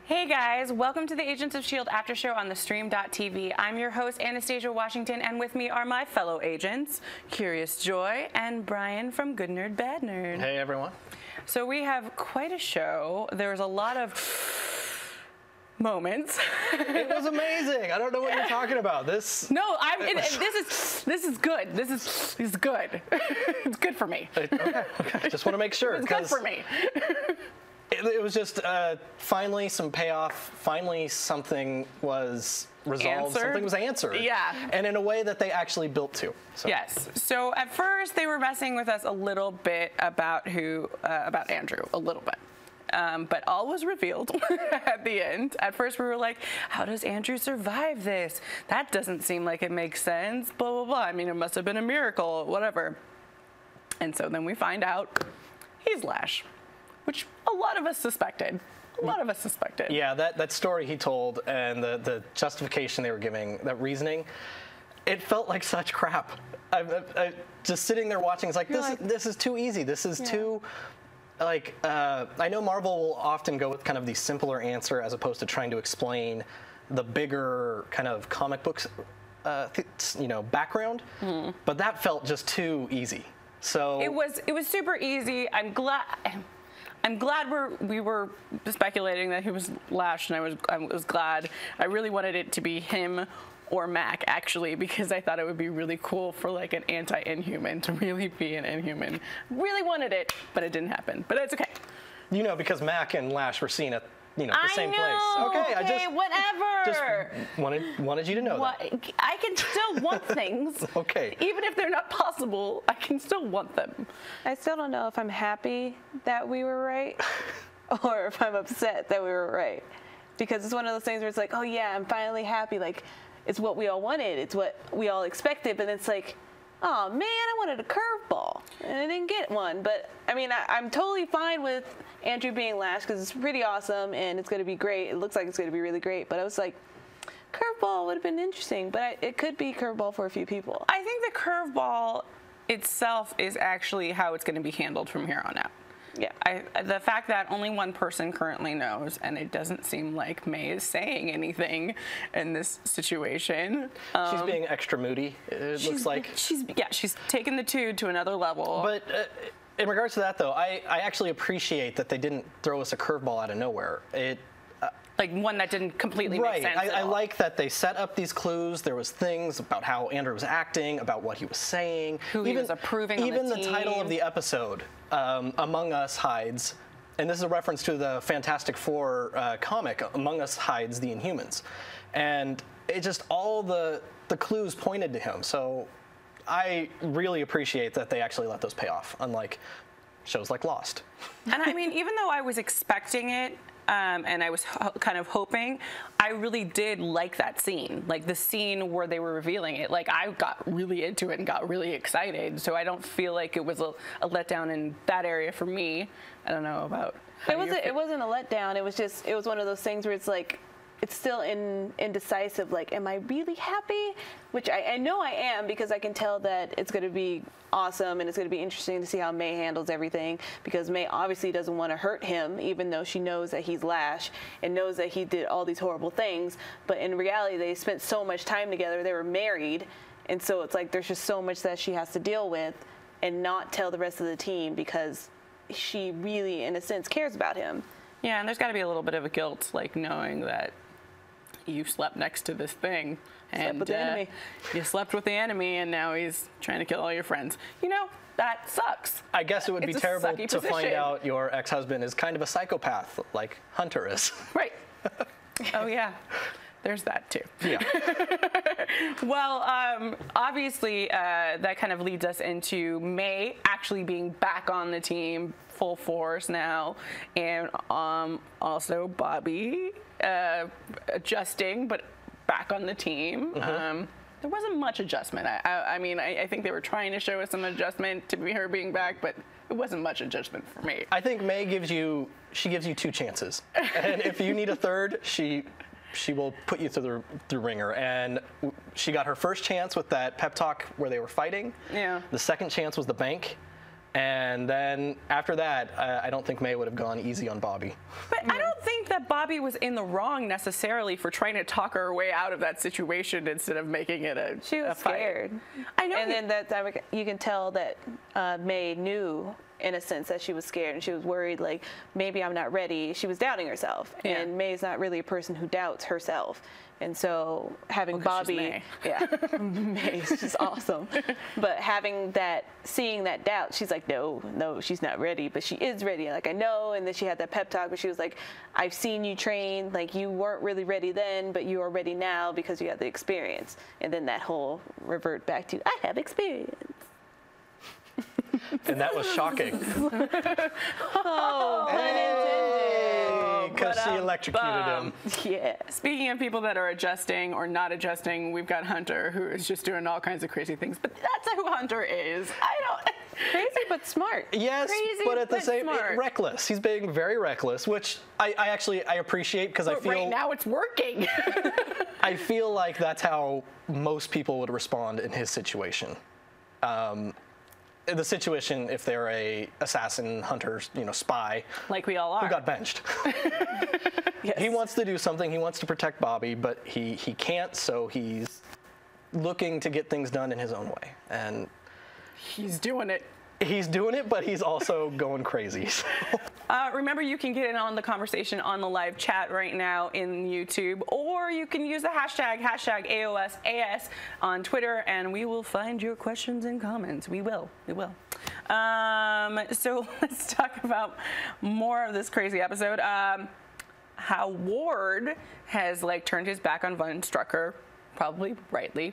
Hey guys, welcome to the Agents of S.H.I.E.L.D. after show on theStreamtv. I'm your host, Anastasia Washington, and with me are my fellow agents, CuriousJoi and Bryan from Good Nerd, Bad Nerd. Hey everyone. So we have quite a show. There's a lot of moments. It was amazing. I don't know what you're talking about. This. No, this is good. This is good. It's good for me. Okay. Just want to make sure. It's good for me. It was just finally some payoff. Finally, something was resolved. Something was answered. Yeah. And in a way that they actually built to. So. Yes. So at first they were messing with us a little bit about Andrew, a little bit. But all was revealed at the end. At first we were like, how does Andrew survive this? That doesn't seem like it makes sense, blah, blah, blah. I mean, it must have been a miracle, whatever. And so then we find out he's Lash, which a lot of us suspected. Yeah, that story he told and the justification they were giving, that reasoning, it felt like such crap. I just sitting there watching, it's like, this is too easy. This is too... Like, I know Marvel will often go with kind of the simpler answer as opposed to trying to explain the bigger kind of comic books, background. Mm. But that felt just too easy. So it was super easy. I'm glad we were speculating that he was Lash, and I was glad. I really wanted it to be him or Mac, actually, because I thought it would be really cool for like an anti-Inhuman to really be an Inhuman. Really wanted it, but it didn't happen. But it's okay. You know, because Mac and Lash were seen at the same place. Okay, I just whatever. Just wanted you to know that. I can still want things. Okay. Even if they're not possible, I can still want them. I still don't know if I'm happy that we were right or if I'm upset that we were right. Because it's one of those things where it's like, oh yeah, I'm finally happy. Like, it's what we all wanted. It's what we all expected. But it's like, oh man, I wanted a curveball and I didn't get one. But I mean, I'm totally fine with Andrew being Lash because it's pretty awesome and it's going to be great. It looks like it's going to be really great. But I was like, curveball would have been interesting. But it could be curveball for a few people. I think the curveball itself is actually how it's going to be handled from here on out. Yeah, the fact that only one person currently knows, and it doesn't seem like May is saying anything in this situation. She's being extra moody, it looks like. She's taken the two to another level. But in regards to that, though, I actually appreciate that they didn't throw us a curveball out of nowhere. Like one that didn't completely make sense. I like that they set up these clues. There was things about how Andrew was acting, about what he was saying. Who he was approving on the team. Even the title of the episode, Among Us hides, and this is a reference to the Fantastic Four comic, Among Us hides the Inhumans. And it just, all the clues pointed to him. So I really appreciate that they actually let those pay off, unlike shows like Lost. And I mean, even though I was expecting it, and I was kind of hoping, I really did like that scene. Like the scene where they were revealing it. Like I got really into it and got really excited. So I don't feel like it was a letdown in that area for me. I don't know about how it wasn't a letdown. It was one of those things where it's like, it's still indecisive, like, am I really happy? Which I know I am, because I can tell that it's going to be awesome and it's going to be interesting to see how May handles everything, because May obviously doesn't want to hurt him, even though she knows that he's Lash and knows that he did all these horrible things. But in reality, they spent so much time together. They were married. And so it's like there's just so much that she has to deal with and not tell the rest of the team, because she really, in a sense, cares about him. Yeah, and there's got to be a little bit of a guilt, like knowing that you slept next to this thing, and you slept with the enemy, and now he's trying to kill all your friends. You know, that sucks. I guess it would be terrible to find out your ex-husband is kind of a psychopath, like Hunter is. Right. Oh yeah, there's that too. Yeah. Well, obviously that kind of leads us into May actually being back on the team, full force now, and also Bobby adjusting, but back on the team. Mm-hmm. There wasn't much adjustment. I mean, I think they were trying to show us some adjustment to her being back, but it wasn't much adjustment for me. I think May gives you 2 chances, and if you need a third, she will put you through the ringer. And she got her first chance with that pep talk where they were fighting. Yeah. The second chance was the bank. And then after that, I don't think May would have gone easy on Bobby. But I don't think that Bobby was in the wrong necessarily for trying to talk her way out of that situation instead of making it a She was scared. I know. And then that you can tell that May knew, in a sense, that she was scared and she was worried, like, maybe I'm not ready. She was doubting herself. Yeah. And May's not really a person who doubts herself. And so having Bobby, May. yeah, May's just awesome. But seeing that doubt, she's like, no, she's not ready, but she is ready. Like, I know. And then she had that pep talk, but she was like, I've seen you train. Like, you weren't really ready then, but you are ready now because you have the experience. And then that whole revert back to, I have experience. And that was shocking. Oh, pun intended. Because she electrocuted him. Yeah. Speaking of people that are adjusting or not adjusting, we've got Hunter, who is just doing all kinds of crazy things. But that's who Hunter is. Crazy but smart. Yes, Crazy, but at the but same smart. reckless. He's being very reckless, which I actually appreciate because I But feel right now it's working. I feel like that's how most people would respond in his situation. The situation if they're a assassin, hunter, spy, Like we all are. who got benched. Yes. He wants to do something. He wants to protect Bobby, but he can't. So he's looking to get things done in his own way, and He's doing it. he's doing it. But he's also going crazy. So. Remember, you can get in on the conversation on the live chat right now in YouTube, or you can use the hashtag AOSAS on Twitter, and we will find your questions and comments. We will. So let's talk about more of this crazy episode. How Ward has turned his back on Von Strucker, probably rightly.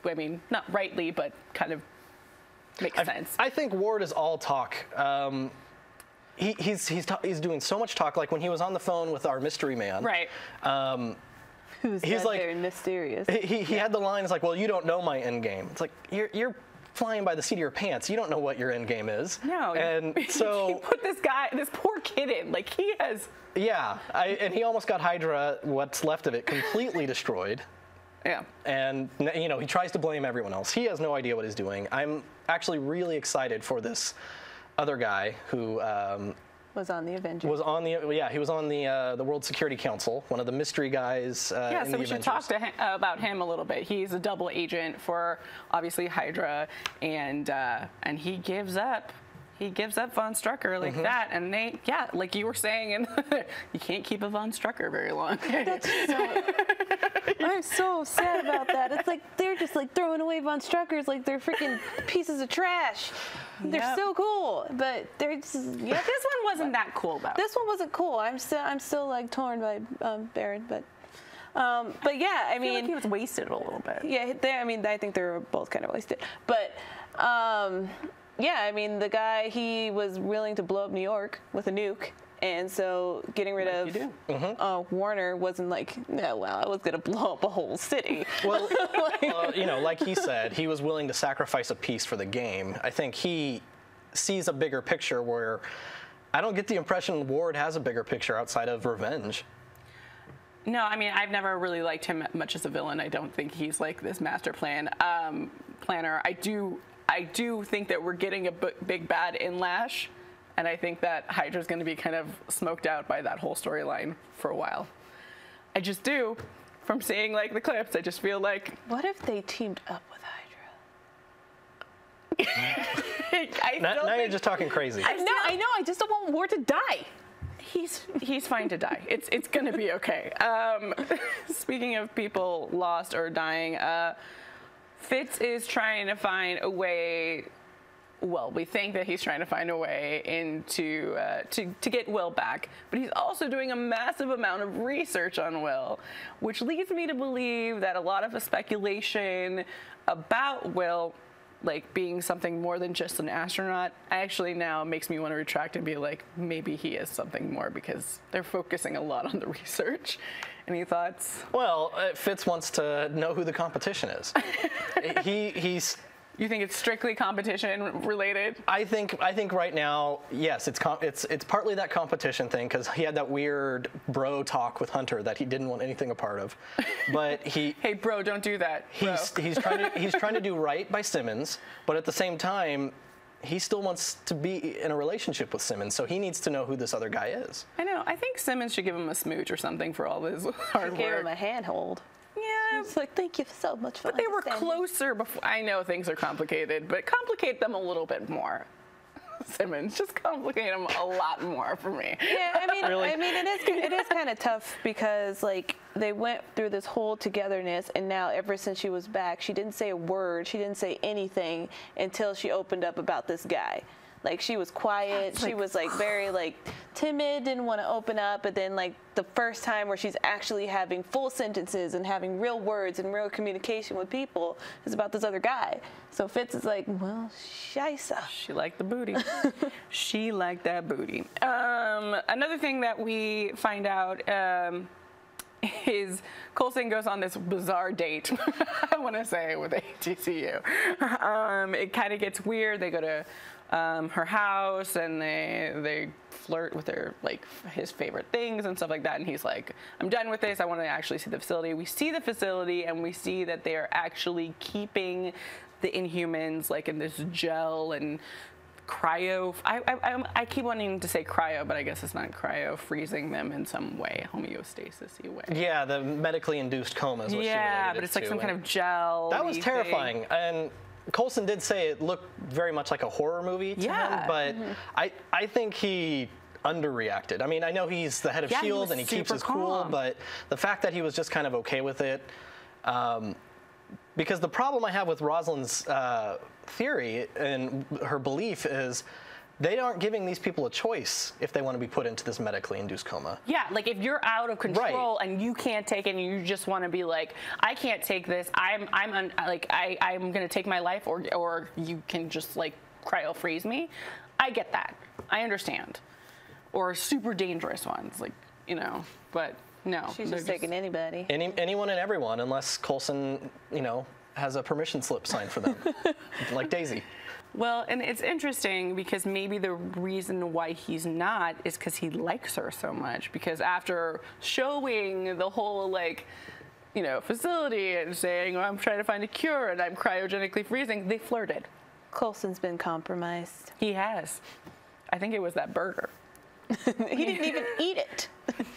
I mean, not rightly, but kind of makes sense. I think Ward is all talk. He's doing so much talk. Like when he was on the phone with our mystery man. Right. Who's he's like very mysterious. He had the lines like, "Well, you don't know my end game." It's like you're flying by the seat of your pants. You don't know what your end game is. No. And so you put this poor kid in. Like he has. Yeah. And he almost got Hydra, what's left of it, completely destroyed. Yeah. And he tries to blame everyone else. He has no idea what he's doing. I'm actually really excited for this other guy who Was on the Avengers. he was on the World Security Council, one of the mystery guys. Yeah, in so the we should Avengers. talk to him, about him a little bit. He's a double agent for obviously Hydra, and he gives up. He gives up Von Strucker like that, and like you were saying, and you can't keep a Von Strucker very long. I'm so sad about that. It's like they're just throwing away Von Struckers like they're freaking pieces of trash. They're so cool, but they're just This one wasn't that cool though. This one wasn't cool. I'm still torn by Baron, but yeah, I I feel mean like he was wasted a little bit. yeah, I think they're both kind of wasted, but. Yeah, I mean, the guy, he was willing to blow up New York with a nuke, and so getting rid of Warner wasn't like, no, well, I was going to blow up a whole city. Well, like he said, he was willing to sacrifice a piece for the game. I think he sees a bigger picture where I don't get the impression Ward has a bigger picture outside of revenge. No, I mean, I've never really liked him much as a villain. I don't think he's like this master planner. I do think that we're getting a big bad in Lash, and I think that Hydra's going to be kind of smoked out by that whole storyline for a while. I just do. From seeing the clips, I just feel like... What if they teamed up with Hydra? Now you're just talking crazy. I know. I just don't want Ward to die. He's fine to die. It's going to be okay. Speaking of people lost or dying... Fitz is trying to find a way. Well, we think that he's trying to find a way into to get Will back, but he's also doing a massive amount of research on Will, which leads me to believe that a lot of the speculation about Will, being something more than just an astronaut, actually now makes me want to retract and be like, maybe he is something more because they're focusing a lot on the research. Any thoughts? Well, Fitz wants to know who the competition is. He's. You think it's strictly competition related? I think right now, yes, it's partly that competition thing because he had that weird bro talk with Hunter that he didn't want anything a part of. But he. Hey, bro, don't do that. He's trying to do right by Simmons, but at the same time, he still wants to be in a relationship with Simmons, so he needs to know who this other guy is. I know. I think Simmons should give him a smooch or something for all his hard work. Gave him a handhold. Yeah. It's like, thank you so much for But they were closer before. I know things are complicated, but complicate them a little bit more. Simmons, just complicate him a lot more for me. Yeah, I mean, Really? it is kind of tough because like they went through this whole togetherness, and now ever since she was back, she didn't say a word, she didn't say anything until she opened up about this guy. Like she was quiet, she was like very like timid, didn't want to open up, but then like the first time where she's actually having full sentences and having real words and real communication with people is about this other guy. So Fitz is like, well, scheisse. She liked the booty. She liked that booty. Another thing that we find out is Coulson goes on this bizarre date, I want to say, with ATCU. It kind of gets weird. They go to her house and they flirt with her, like his favorite things and stuff like that, and he's like, I'm done with this, I want to actually see the facility. We see the facility and we see that they are actually keeping the Inhumans like in this gel and cryo. I keep wanting to say cryo, but I guess it's not cryo, freezing them in some way, homeostasis-y way. Yeah, the medically induced coma is what she related Yeah, but it's like some kind of gel. That was terrifying. And Coulson did say it looked very much like a horror movie to him, but I think he underreacted. I mean, I know he's the head of S.H.I.E.L.D. and he keeps his cool, but the fact that he was just kind of okay with it, because the problem I have with Rosalind's theory and her belief is they aren't giving these people a choice if they want to be put into this medically induced coma. Yeah, like if you're out of control and you can't take it and you just want to be like, I can't take this, I'm going to take my life, or you can just like cryo freeze me. I get that. I understand. Or super dangerous ones, like, you know, but no. She's just taking anybody. Anyone and everyone, unless Coulson, you know, has a permission slip signed for them, like Daisy. Well, and it's interesting because maybe the reason why he's not is because he likes her so much. Because after showing the whole, like, you know, facility and saying, oh, I'm trying to find a cure and I'm cryogenically freezing, they flirted. Coulson's been compromised. He has. I think it was that burger. He didn't even eat it.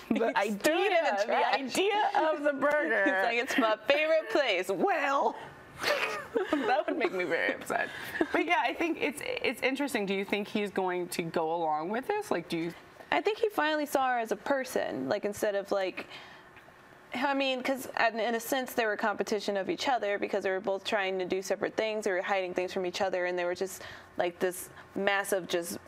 The idea of the burger. It's like, it's my favorite place. Well. That would make me very upset. But yeah, I think it's interesting. Do you think he's going to go along with this? Like, do you? I think he finally saw her as a person, like instead of like, I mean, because in a sense they were a competition of each other because they were both trying to do separate things. They were hiding things from each other, and they were just like this massive just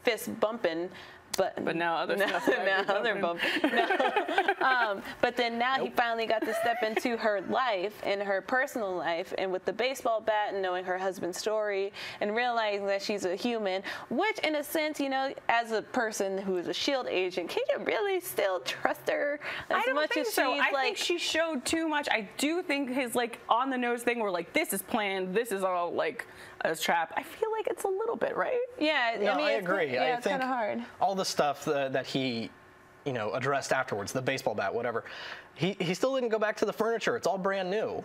fist bumping. But now other stuff. Now other bump. No. But then now he finally got to step into her life, in her personal life, and with the baseball bat and knowing her husband's story and realizing that she's a human, which in a sense, you know, as a person who is a S.H.I.E.L.D. agent, can you really still trust her as much as she's I think she showed too much. I do think his like on the nose thing where like this is planned, this is all like a trap. I feel like it's a little bit, right? Yeah, no, I mean, I agree. Yeah, I it's kind of hard. All the stuff that he, you know, addressed afterwards, the baseball bat, whatever, he still didn't go back to the furniture. It's all brand new.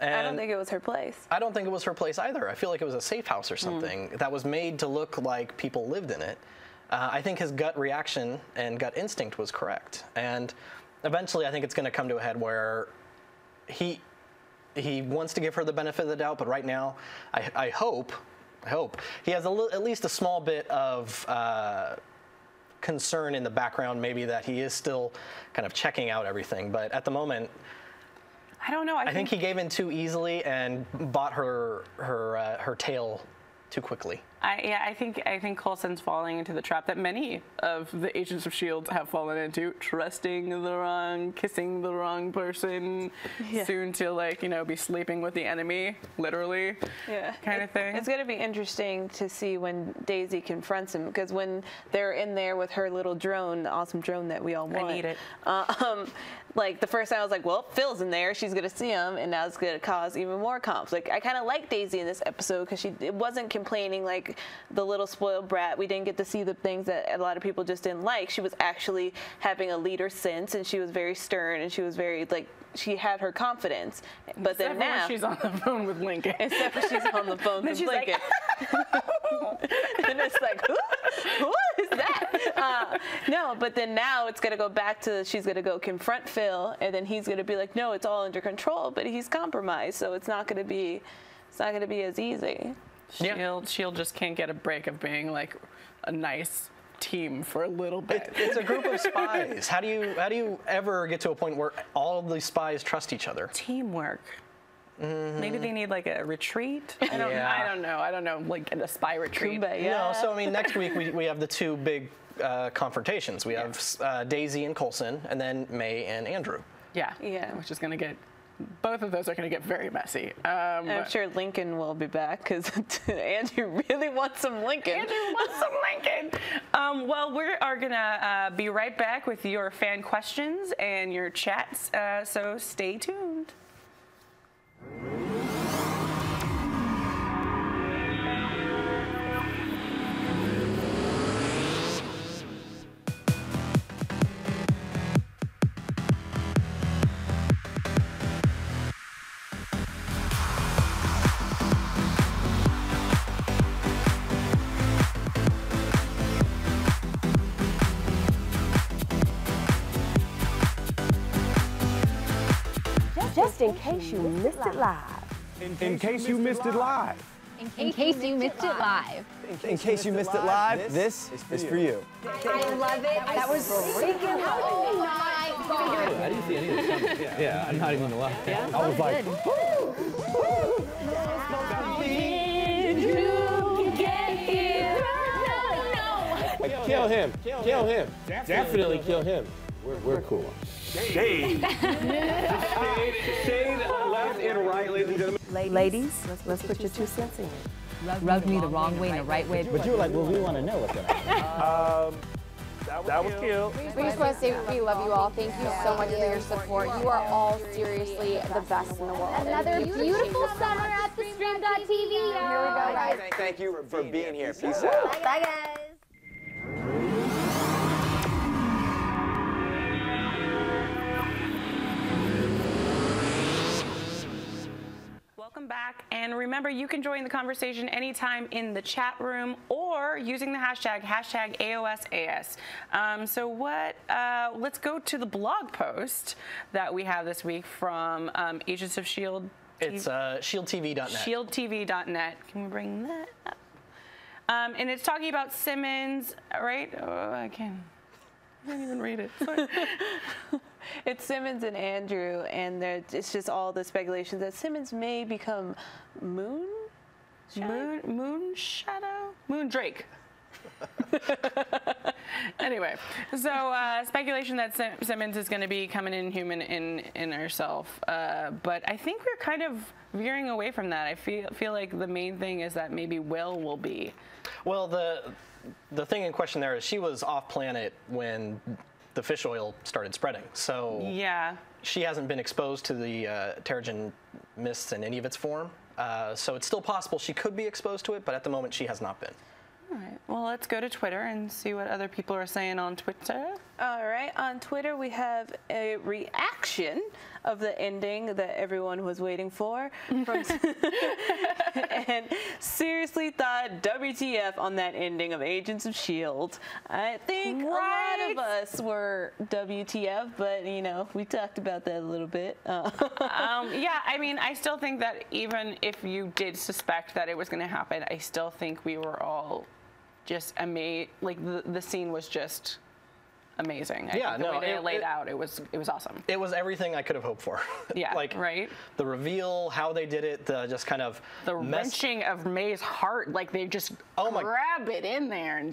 And I don't think it was her place. I don't think it was her place either. I feel like it was a safe house or something that was made to look like people lived in it. I think his gut reaction and gut instinct was correct. And eventually I think it's going to come to a head where he wants to give her the benefit of the doubt, but right now I hope he has at least a small bit of concern in the background, maybe that he is still kind of checking out everything. But at the moment, I don't know. I think he gave in too easily and bought her tail too quickly. I think Coulson's falling into the trap that many of the Agents of S.H.I.E.L.D. have fallen into, trusting the wrong, kissing the wrong person, soon to like, you know, be sleeping with the enemy, literally, kind of thing. It's going to be interesting to see when Daisy confronts him, because when they're in there with her little drone, the awesome drone that we all want. I need it. Like the first time I was like, well, Phil's in there, she's going to see him, and now it's going to cause even more conflict. I kind of like Daisy in this episode because it wasn't complaining like, like the little spoiled brat. We didn't get to see the things that a lot of people just didn't like. She was actually having a leader sense, and she was very stern, and she was very like, she had her confidence. But Except then now she's on the phone with Lincoln. Except for she's on the phone with Lincoln. And it's like, who is that? No, but then now it's going to go back to, she's going to go confront Phil, and then he's going to be like, no, it's all under control, but he's compromised, so it's not going to be as easy. S.H.I.E.L.D. just can't get a break of being like a nice team for a little bit. It's a group of spies. How do you ever get to a point where all of these spies trust each other? Teamwork. Maybe they need like a retreat. I don't know. Like a spy retreat. Yeah. No, so I mean, next week we have the two big confrontations. We have Daisy and Coulson, and then May and Andrew. Yeah. Which is going to get. Both of those are going to get very messy. I'm sure Lincoln will be back because Andrew really wants some Lincoln. Andrew wants some Lincoln. Well, we are going to be right back with your fan questions and your chats, so stay tuned. Just in case you missed it live. In case you missed it live. In case you missed it live. In case you missed it live, this is for you. I love it. That was freaking. How did we not? I didn't see any of this coming. Yeah, I'm not even alive. Yeah, I was like, kill him. Kill him. Definitely kill him. We're cool. Shade. Shade left and right, ladies and gentlemen. Ladies, let's put your 2 cents in it. Rubbed me the wrong way and the right way. But you were like, well, we want to know what's going to happen. That was killed. We just want to say we love you all. Thank you so much for your support. You are all seriously the best in the world. Another beautiful summer at theStreamtv. Here we go, guys. Thank you for being here. Peace out. Bye, guys. Welcome back, and remember, you can join the conversation anytime in the chat room or using the hashtag AOSAS. Let's go to the blog post that we have this week from Agents of S.H.I.E.L.D. It's ShieldTV.net. ShieldTV.net. Can we bring that up? And it's talking about Simmons, right? Oh, I can't even read it. Sorry. It's Simmons and Andrew, and it's just all the speculations that Simmons may become Moon Drake. Anyway, so speculation that Simmons is going to be coming in human in herself, but I think we're kind of veering away from that. I feel like the main thing is that maybe Will be. Well, the thing in question there is she was off planet when the fish oil started spreading, so yeah, she hasn't been exposed to the Terrigen mists in any of its form. So it's still possible she could be exposed to it, but at the moment she has not been. All right. Well, let's go to Twitter and see what other people are saying on Twitter. All right. On Twitter, we have a reaction of the ending that everyone was waiting for. And seriously thought WTF on that ending of Agents of S.H.I.E.L.D. I think a lot of us were WTF, but, you know, we talked about that a little bit. Yeah, I mean, I still think that even if you did suspect that it was going to happen, I still think we were all just amazed. Like, the scene was just amazing. I think the way they laid out, it was awesome. It was everything I could have hoped for. Yeah, like right. The reveal, how they did it, the just kind of the wrenching of May's heart, like they just grab it in there and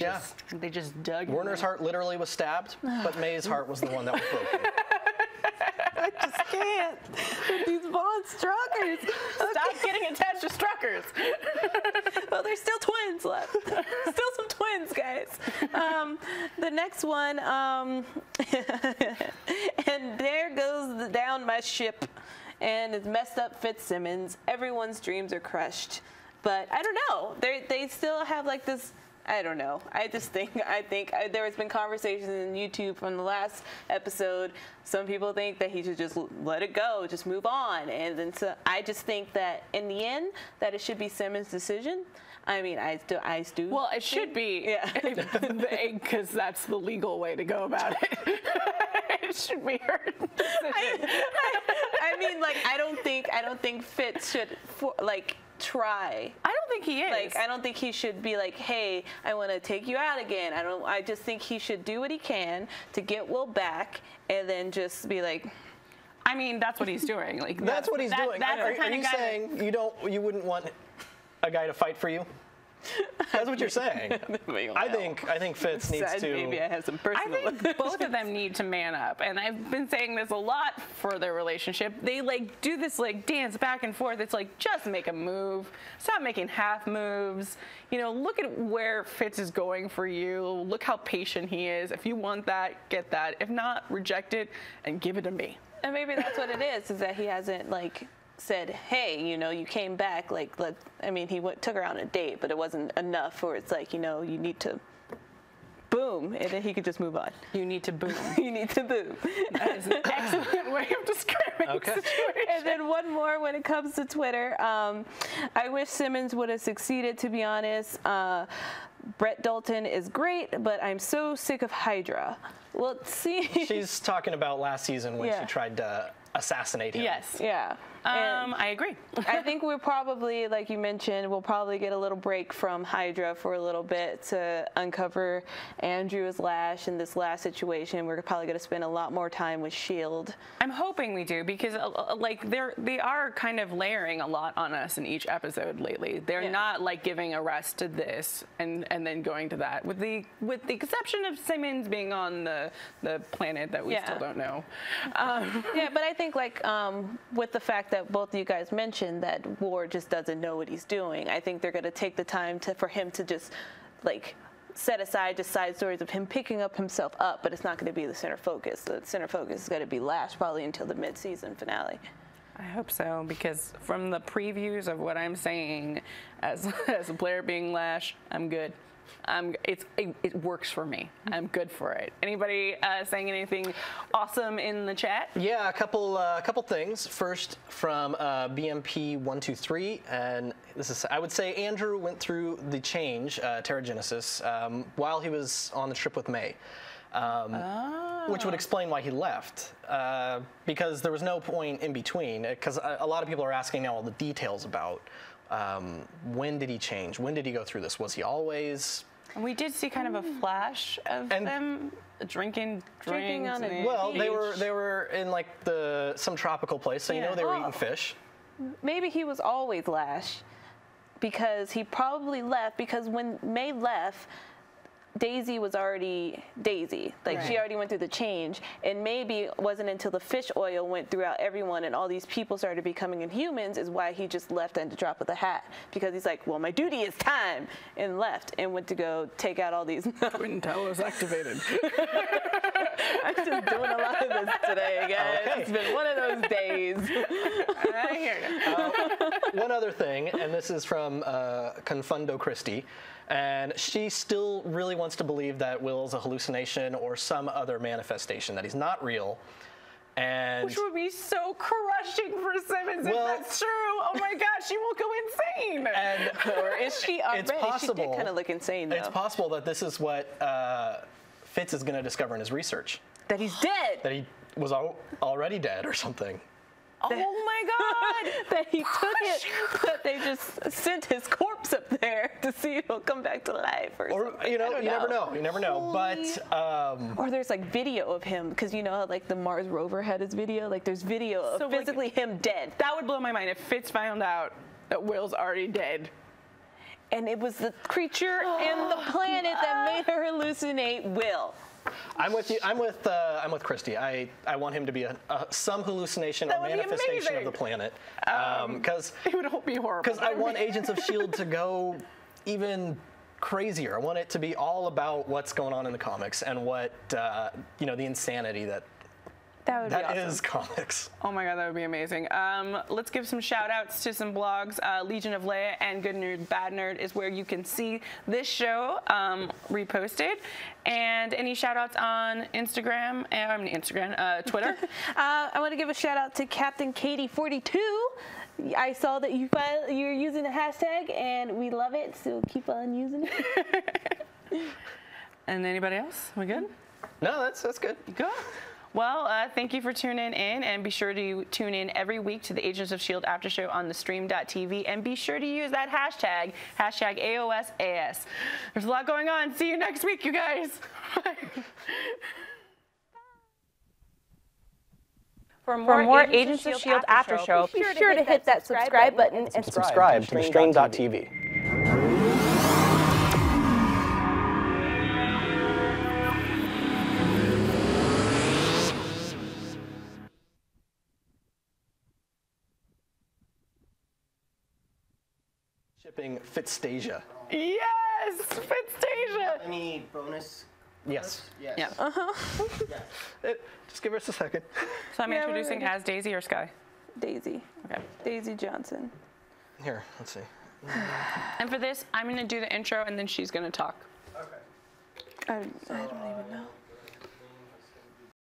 they just dug. Werner's heart literally was stabbed, but May's heart was the one that was broken. I just can't with these Bond Struckers. Stop getting attached to Struckers. Well, there's still twins left. Still some twins, guys. The next one, and there goes down my ship, and it's messed up Fitzsimmons. Everyone's dreams are crushed. But I don't know. They still have like this. I don't know. I think there has been conversations in YouTube from the last episode. Some people think that he should just let it go, just move on. And then so I just think that in the end, that it should be Simmons' decision. I mean, I do. Well, it should be, yeah, because that's the legal way to go about it. It should be her decision. I mean, like, I don't think Fitz should try. I don't think he is. Like, I don't think he should be like, hey, I want to take you out again. I just think he should do what he can to get Will back, and then just be like. I mean, that's what he's doing. Like, that's what he's doing. Are you saying you wouldn't want a guy to fight for you? That's what you're saying. I think Fitz needs to. Maybe I have some personal. I think both of them need to man up, and I've been saying this a lot for their relationship. They like do this like dance back and forth. It's like just make a move. Stop making half moves. You know, look at where Fitz is going for you. Look how patient he is. If you want that, get that. If not, reject it and give it to me. And maybe that's what it is that he hasn't like said, hey, you know, you came back, like, I mean, he took her on a date, but it wasn't enough for it's like, you know, you need to boom, and then he could just move on. You need to boom. You need to boom. That is an excellent way of describing the situation. And then one more when it comes to Twitter. I wish Simmons would have succeeded, to be honest. Brett Dalton is great, but I'm so sick of Hydra. Well, see. She's talking about last season when she tried to assassinate him. Yes. Yeah. I agree. I think we're probably, like you mentioned, we'll probably get a little break from Hydra for a little bit to uncover Andrew's lash in this last situation. We're probably going to spend a lot more time with S.H.I.E.L.D. I'm hoping we do, because like they are kind of layering a lot on us in each episode lately. They're not like giving a rest to this and then going to that, with the exception of Simmons being on the planet that we still don't know. Yeah, but I think like with the fact that both of you guys mentioned that Ward just doesn't know what he's doing, I think they're going to take the time for him to just like set aside just side stories of him picking himself up, but it's not going to be the center focus. The center focus is going to be Lash probably until the mid-season finale. I hope so, because from the previews of what I'm saying as a player being Lash, I'm good. It works for me. I'm good for it. Anybody saying anything awesome in the chat? Yeah, a couple things. First from BMP123, and this is, I would say Andrew went through the change, Terrigenesis, while he was on the trip with May. Which would explain why he left, because there was no point in between, because a lot of people are asking now all the details about when did he change? When did he go through this? Was he always? We did see kind of a flash of them drinking on a beach. Well, they were in like some tropical place, so you know they were eating fish. Maybe he was always Lash, because he probably left because when May left, Daisy was already Daisy. Like she already went through the change, and maybe it wasn't until the fish oil went throughout everyone and all these people started becoming Inhumans is why he just left at the drop of the hat, because he's like, well, my duty is time, and left and went to go take out all these. Twin Towers activated. I'm just doing a lot of this today, guys. Okay. It's been one of those days. I hear you. One other thing, and this is from Confundo Christie. And she still really wants to believe that Will's a hallucination or some other manifestation, that he's not real. And which would be so crushing for Simmons if that's true. Oh my gosh, she will go insane. And or is she already? It's possible. She did kind of look insane, though. It's possible that this is what Fitz is going to discover in his research. That he's dead. That he was already dead or something. Oh my God! That he took it, but they just sent his corpse up there to see if he'll come back to life, or you know, you never know. You never know. But or there's like video of him, because you know how like the Mars rover had his video. Like there's video of physically him dead. That would blow my mind if Fitz found out that Will's already dead. And it was the creature and the planet that made her hallucinate Will. I'm with you. I'm with Christy. I want him to be some hallucination or manifestation of the planet. Because it would be horrible. Because I want Agents of S.H.I.E.L.D. to go even crazier. I want it to be all about what's going on in the comics and what the insanity that That would be That awesome. is comics. Oh my god, that would be amazing. Let's give some shout outs to some blogs. Legion of Leia and Good Nerd Bad Nerd is where you can see this show reposted. And any shout outs on Instagram, Twitter? I want to give a shout out to Captain Katie 42. I saw that you're using the hashtag and we love it, so keep on using it. And anybody else? We good? No, that's good. Good. Well, thank you for tuning in, and be sure to tune in every week to the Agents of S.H.I.E.L.D. after show on theStream.tv, and be sure to use that hashtag AOSAS. There's a lot going on. See you next week, you guys. Bye. For more Agents of S.H.I.E.L.D. after show, be sure to hit that subscribe button and Subscribe to theStream.tv. Shipping Fitstasia. Yes, Fitstasia. Any bonus? Yes. Yeah. Just give us a second. So I'm Yeah, introducing we're ready. as Daisy or Skye. Daisy. Okay. Daisy Johnson. Here, let's see. And for this, I'm going to do the intro, and then she's going to talk. I don't even know.